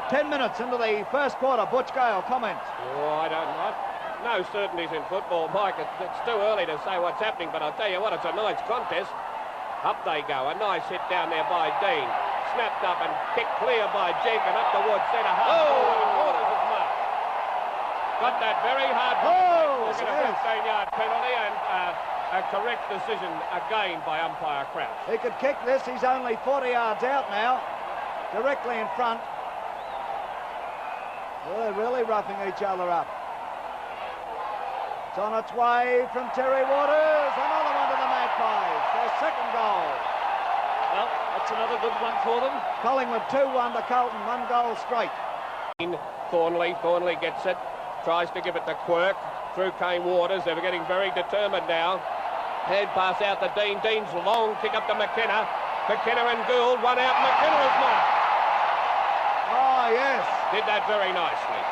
10 minutes into the first quarter. Butch Gale, comments. Oh, I don't know. No certainties in football, Mike. It's too early to say what's happening, but I'll tell you what, it's a nice contest. Up they go. A nice hit down there by Dean. Snapped up and kicked clear by Jenkins up towards centre half. Waters is marked. Got that very hard. Get a 15-yard penalty and a correct decision again by umpire Crouch. He could kick this. He's only 40 yards out now. Directly in front. Well, they're really roughing each other up. It's on its way from Terry Waters. Another one to the Magpies. Their second goal. Well, that's another good one for them. Collingwood 2-1 to Carlton. 1 goal straight. Thornley gets it. Tries to give it to Quirk. Through came Waters. They're getting very determined now. Head pass out to Dean. Dean's long kick up to McKenna. McKenna and Gould. One out. McKenna is marked. Oh, yes. Did that very nicely.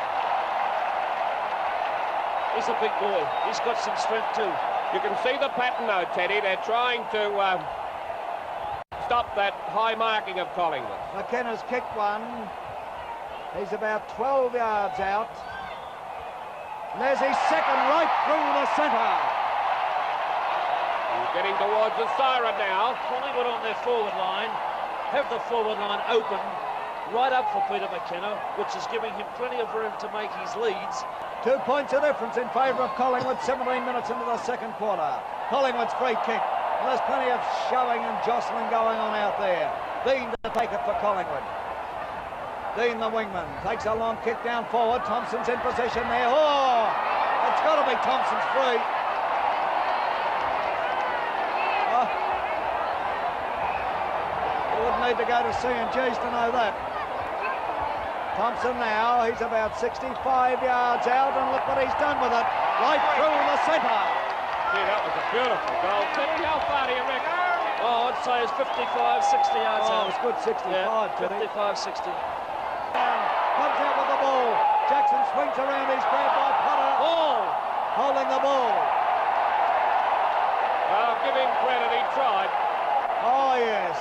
He's a big boy. He's got some strength too. You can see the pattern though, Teddy. They're trying to stop that high marking of Collingwood. McKenna's kicked one. He's about 12 yards out. And there's his second right through the centre. He's getting towards the siren now. Collingwood on their forward line. Have the forward line open right up for Peter McKenna, which is giving him plenty of room to make his leads. 2 points of difference in favour of Collingwood, 17 minutes into the second quarter. Collingwood's free kick. And there's plenty of shoving and jostling going on out there. Dean to take it for Collingwood. Dean, the wingman, takes a long kick down forward. Thompson's in position there. Oh, it's got to be Thompson's free. Oh. You wouldn't need to go to C&G's to know that. Thompson now, he's about 65 yards out, and look what he's done with it. Right through the centre. Gee, that was a beautiful goal. Teddy, how far do you reckon? Oh, I'd say it's 55, 60 yards out. Oh, it's good 65, yeah, Teddy. 55, 60. Comes out with the ball. Jackson swings around, he's grabbed by Potter. Oh! Holding the ball. Well, give him credit, he tried. Oh, yes.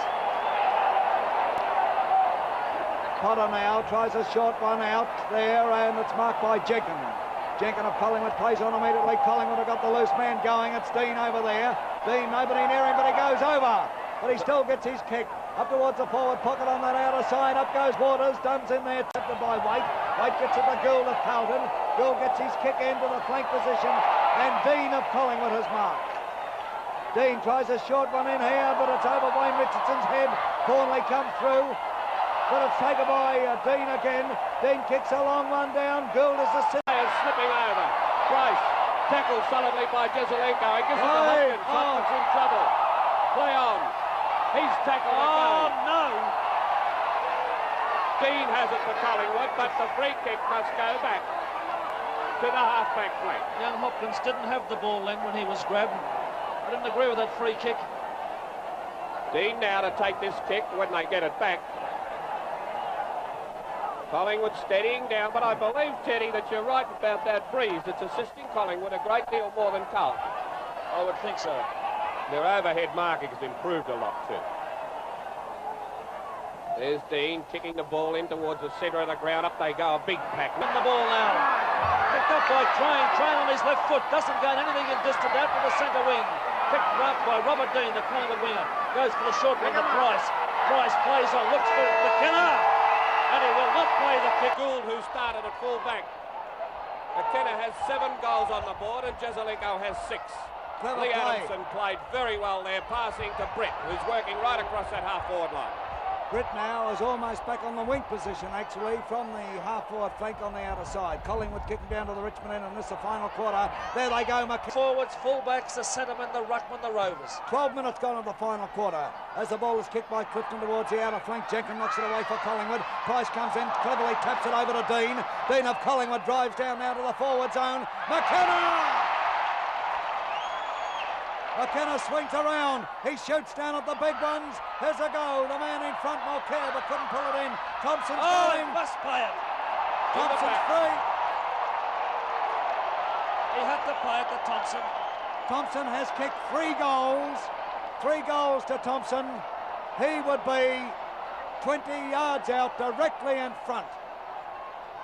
Potter now tries a short one out there, and it's marked by Jenkins. Jenkins of Collingwood plays on immediately. Collingwood have got the loose man going. It's Dean over there. Dean, nobody near him, but he goes over. But he still gets his kick up towards the forward pocket on that outer side. Up goes Waters. Dunn's in there, tipped by Waite. Waite gets it to Gould of Carlton. Gould gets his kick into the flank position, and Dean of Collingwood has marked. Dean tries a short one in here, but it's over Wayne Richardson's head. Thornley comes through. But it's taken by Dean again. Dean kicks a long one down. Gould is the center. Slipping over. Price tackled solidly by Jezelenko. He gives it to Hopkins. Hopkins in trouble. Play on. He's tackled again. Oh, no. Dean has it for Collingwood, but the free kick must go back to the half-back flank. Young Hopkins didn't have the ball then when he was grabbed. I didn't agree with that free kick. Dean now to take this kick when they get it back. Collingwood steadying down, but I believe, Teddy, that you're right about that breeze. It's assisting Collingwood a great deal more than Carlton. I would think so. Their overhead marking has improved a lot too. There's Dean kicking the ball in towards the centre of the ground. Up they go, a big pack. In the ball now. Picked up by Train. Train on his left foot. Doesn't gain anything in distance out to the centre wing. Picked up by Robert Dean, the Collingwood winger. Goes for the short one to Price. Price plays on, looks for McKenna. And he will not play the kick. Gould, who started at full back. McKenna has 7 goals on the board and Jezelenko has 6. Lee Adamson played very well there, passing to Britt, who's working right across that half-forward line. Britt now is almost back on the wing position, actually, from the half-forward flank on the outer side. Collingwood kicking down to the Richmond end, and this is the final quarter. There they go, Forwards, fullbacks, the centremen, the ruckman, the Rovers. 12 minutes gone in the final quarter. As the ball is kicked by Clifton towards the outer flank, Jenkins knocks it away for Collingwood. Price comes in, cleverly taps it over to Dean. Dean of Collingwood drives down now to the forward zone. McKenna! McKenna swings around. He shoots down at the big ones. Here's a go. The man in front, Mulcair, but couldn't pull it in. Thompson's going. He must play it. Thompson's free. He had to play it to Thompson. Thompson has kicked 3 goals. 3 goals to Thompson. He would be 20 yards out directly in front.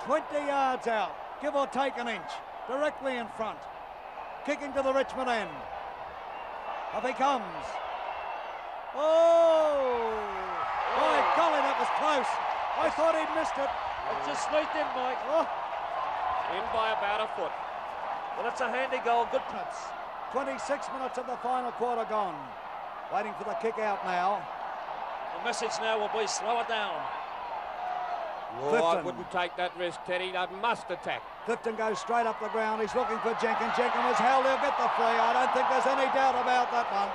20 yards out, give or take an inch, directly in front. Kicking to the Richmond end. Up he comes. Oh! By golly, that was close. I thought he'd missed it. It just sneaked in, Mike. Oh. In by about a foot. Well, it's a handy goal. Good punts. 26 minutes of the final quarter gone. Waiting for the kick out now. The message now will be slow it down. Oh, I wouldn't take that risk, Teddy. They must attack. Clifton goes straight up the ground. He's looking for Jenkins. Jenkins was held. He'll get the free. I don't think there's any doubt about that one.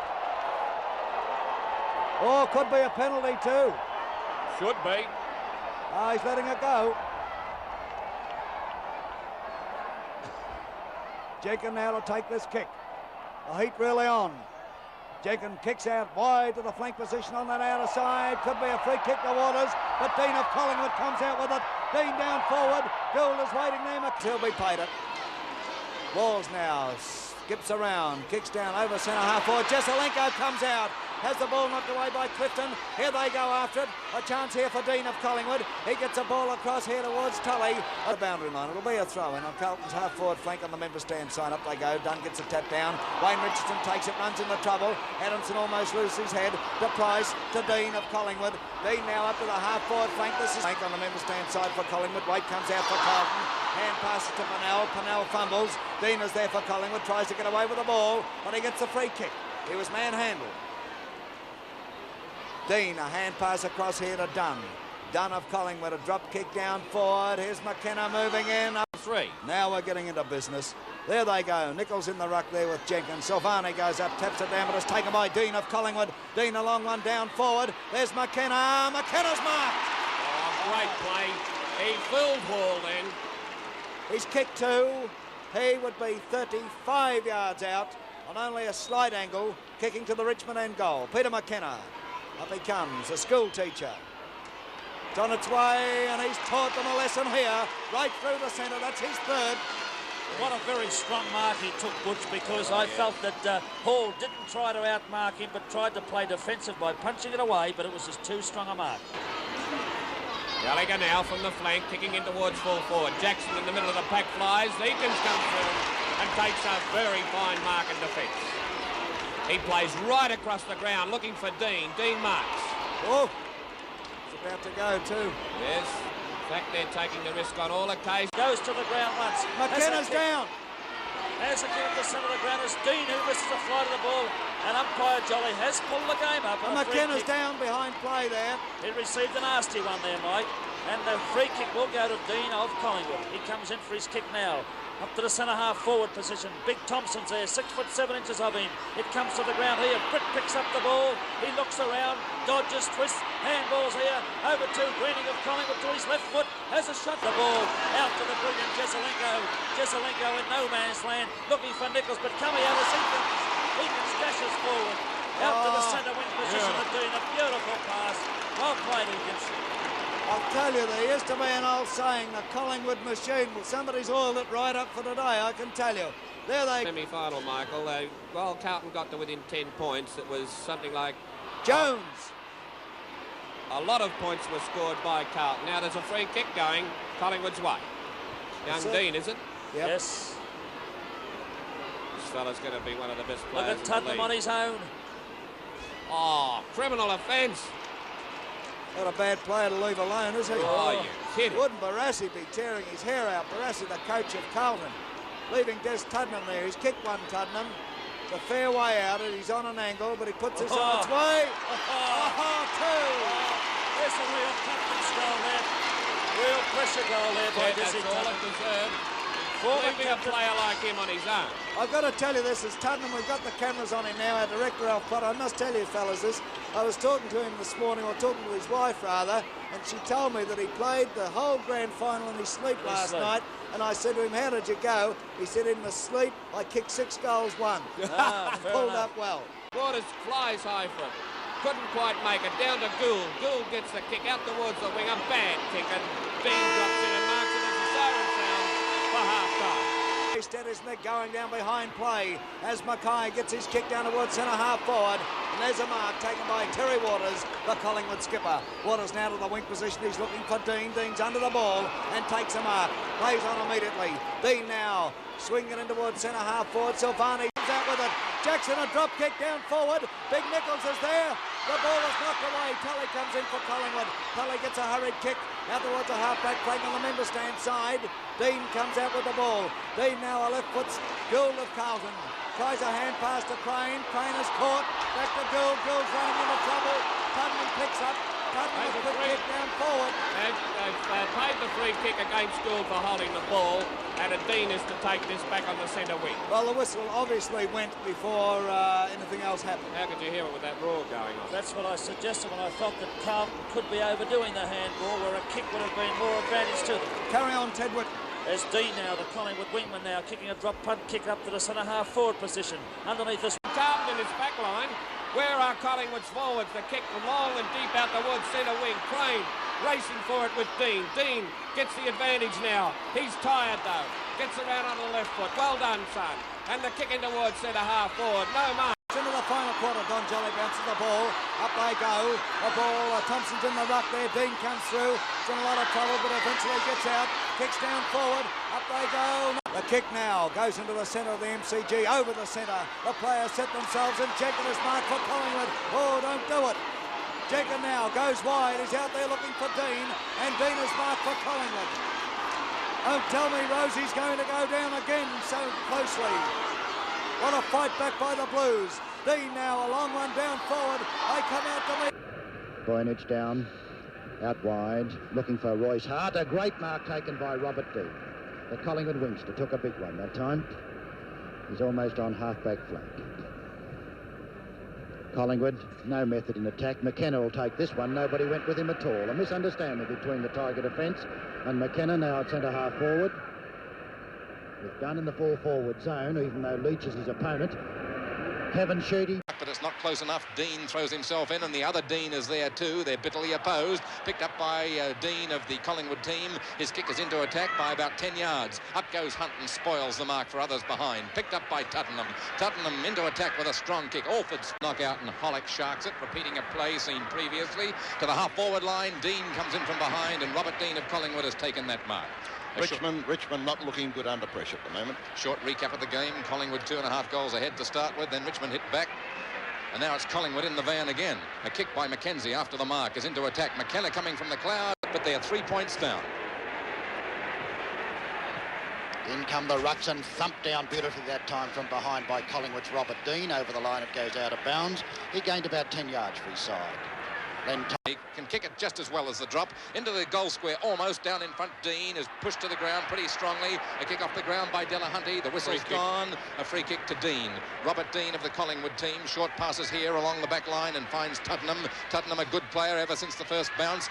Oh, could be a penalty too. Should be. He's letting it go. Jenkins now to take this kick. The heat really on. Jenkins kicks out wide to the flank position on that outer side. Could be a free kick to Waters, but Dean of Collingwood comes out with it. Dean down forward. Gould is waiting there. He'll be paid it. Walls now skips around, kicks down over centre half forward. Jesselenko comes out. Has the ball knocked away by Clifton. Here they go after it. A chance here for Dean of Collingwood. He gets a ball across here towards Tully. The boundary line. It'll be a throw-in on Carlton's half-forward flank on the member stand sign. Up they go. Dunn gets a tap down. Wayne Richardson takes it, runs into trouble. Adamson almost loses his head. To Price, to Dean of Collingwood. Dean now up to the half-forward flank. This is flank on the member stand side for Collingwood. Waite comes out for Carlton. Hand passes to Pennell. Pennell fumbles. Dean is there for Collingwood. Tries to get away with the ball, but he gets the free kick. He was manhandled. Dean, a hand pass across here to Dunn. Dunn of Collingwood, a drop kick down forward. Here's McKenna moving in. Up 3. Now we're getting into business. There they go. Nichols in the ruck there with Jenkins. Silvani goes up, taps it down, but it's taken by Dean of Collingwood. Dean, a long one down forward. There's McKenna. McKenna's marked. Oh, great play. He fooled Hall then. He's kicked 2. He would be 35 yards out on only a slight angle, kicking to the Richmond end goal. Peter McKenna. Up he comes, a school teacher. It's on its way, and he's taught them a lesson here, right through the centre. That's his 3rd. What a very strong mark he took, Butch, because I felt that Hall didn't try to outmark him, but tried to play defensive by punching it away, but it was just too strong a mark. Gallagher now from the flank, kicking in towards full forward. Jackson in the middle of the pack flies. Eakins comes through and takes a very fine mark in defence. He plays right across the ground, looking for Dean. Dean marks. Oh, it's about to go too. Yes. In fact, they're taking the risk on all occasions. Goes to the ground once. McKenna's down. Has a kick at the centre of the ground. It's Dean who misses a flight of the ball. And umpire Jolly has pulled the game up. And McKenna's down behind play there. He received a nasty one there, Mike. And the free kick will go to Dean of Collingwood. He comes in for his kick now. Up to the centre half forward position. Big Thompson's there, 6 foot 7 inches of him. It comes to the ground here. Britt picks up the ball. He looks around, dodges, twists, handballs here. Over to Greening of Collingwood to his left foot. Has a shot. The ball out to the brilliant Jesselenko. Jesselenko in no man's land, looking for Nichols, but coming out as Eakins dashes forward. Out to the centre wing position of Dean. A beautiful pass. Well played, Eakins. I'll tell you, there used to be an old saying, the Collingwood machine. Well, somebody's oiled it right up for today, I can tell you. There they... Semi-final, Michael. Well, Carlton got to within 10 points. It was something like... Jones. A lot of points were scored by Carlton. Now there's a free kick going Collingwood's way. Young Dean, is it? Yep. Yes. This fella's going to be one of the best Look players at Tottenham on his own. Oh, criminal offence. Not a bad player to leave alone, is he? Oh, you kidding. Wouldn't Barassi be tearing his hair out? Barassi, the coach of Carlton, leaving Des Tuddenham there. He's kicked one, Tuddenham. It's a fair way out. He's on an angle, but he puts this on its way. Two. There's a real captain's goal there. Real pressure goal there by Desi That's all it Tuddenham. deserved. Leaving a player like him on his own. I've got to tell you this, as Tuddenham, we've got the cameras on him now, our director, Alf Potter. I must tell you, fellas, this. I was talking to him this morning, or talking to his wife, rather, and she told me that he played the whole grand final in his sleep last night, and I said to him, how did you go? He said, in my sleep, I kicked 6 goals, 1. Pulled up well. Waters flies high for it. Couldn't quite make it. Down to Gould. Gould gets the kick out towards the wing. A bad kick, and Dean drops in and marks it as a siren sound for half-time. He steadies isn't there, going down behind play as Mackay gets his kick down towards centre-half forward. And there's a mark taken by Terry Waters, the Collingwood skipper. Waters now to the wing position. He's looking for Dean. Dean's under the ball and takes a mark. Plays on immediately. Dean now swinging in towards centre-half forward. Silvani comes out with it. Jackson a drop kick down forward. Big Nichols is there. The ball is knocked away. Tully comes in for Collingwood. Tully gets a hurried kick out towards a half-back flank on the member stand side. Dean comes out with the ball. Dean now a left foot. Gould of Carlton tries a hand pass to Crane. Crane is caught. Back to Gould. Gould's running into trouble. Tuddenham picks up. Tuddenham a quick kick down forward. They've paid the free kick against Gould for holding the ball, and Dean is to take this back on the centre wing. Well, the whistle obviously went before anything else happened. How could you hear it with that roar going on? That's what I suggested when I thought that Carlton could be overdoing the handball, where a kick would have been more advantage to them. Carry on, Ted Whitten. There's Dean now, the Collingwood wingman now, kicking a drop punt kick up to the centre-half forward position. Underneath this... Carlton in his back line. Where are Collingwood's forwards? The kick from long and deep out the woods centre wing. Crane racing for it with Dean. Dean gets the advantage now. He's tired though. Gets around on the left foot. Well done, son. And the kick in towards centre-half forward. No mark. Into the final quarter, Don Jolly bounces the ball. Up they go. The ball, Thompson's in the ruck there. Dean comes through. He's in a lot of trouble, but eventually gets out. Kicks down forward. Up they go. The kick now goes into the centre of the MCG. Over the centre. The players set themselves and Jenkins is marked for Collingwood. Oh, don't do it. Jenkins now goes wide. He's out there looking for Dean. And Dean is marked for Collingwood. Don't tell me Rosie's going to go down again so closely. What a fight back by the Blues. Dean now, a long one down forward. They come out to meet. Boynich down, out wide, looking for Royce Hart. A great mark taken by Robert Dean. The Collingwood wingster took a big one that time. He's almost on half-back flank. Collingwood, no method in attack. McKenna will take this one. Nobody went with him at all. A misunderstanding between the Tiger defence and McKenna now at centre-half forward. With Dunn in the full forward zone, even though Leach is his opponent. Kevin Sheedy. But it's not close enough. Dean throws himself in, and the other Dean is there too. They're bitterly opposed. Picked up by Dean of the Collingwood team. His kick is into attack by about 10 yards. Up goes Hunt and spoils the mark for others behind. Picked up by Tuddenham. Tuddenham into attack with a strong kick. Alford's knockout and Hollick sharks it, repeating a play seen previously. To the half-forward line, Dean comes in from behind, and Robert Dean of Collingwood has taken that mark. Richmond not looking good under pressure at the moment. Short recap of the game. Collingwood 2.5 goals ahead to start with. Then Richmond hit back. And now it's Collingwood in the van again. A kick by Mackenzie after the mark is into attack. McKenna coming from the cloud, but they're 3 points down. In come the rucks and thumped down beautifully that time from behind by Collingwood's Robert Dean. Over the line it goes out of bounds. He gained about 10 yards for his side. Then he can kick it just as well as the drop. Into the goal square, almost down in front. Dean is pushed to the ground pretty strongly. A kick off the ground by Delahunty. The whistle's gone. A free kick to Dean. Robert Dean of the Collingwood team. Short passes here along the back line and finds Tuddenham. Tuddenham, a good player ever since the first bounce.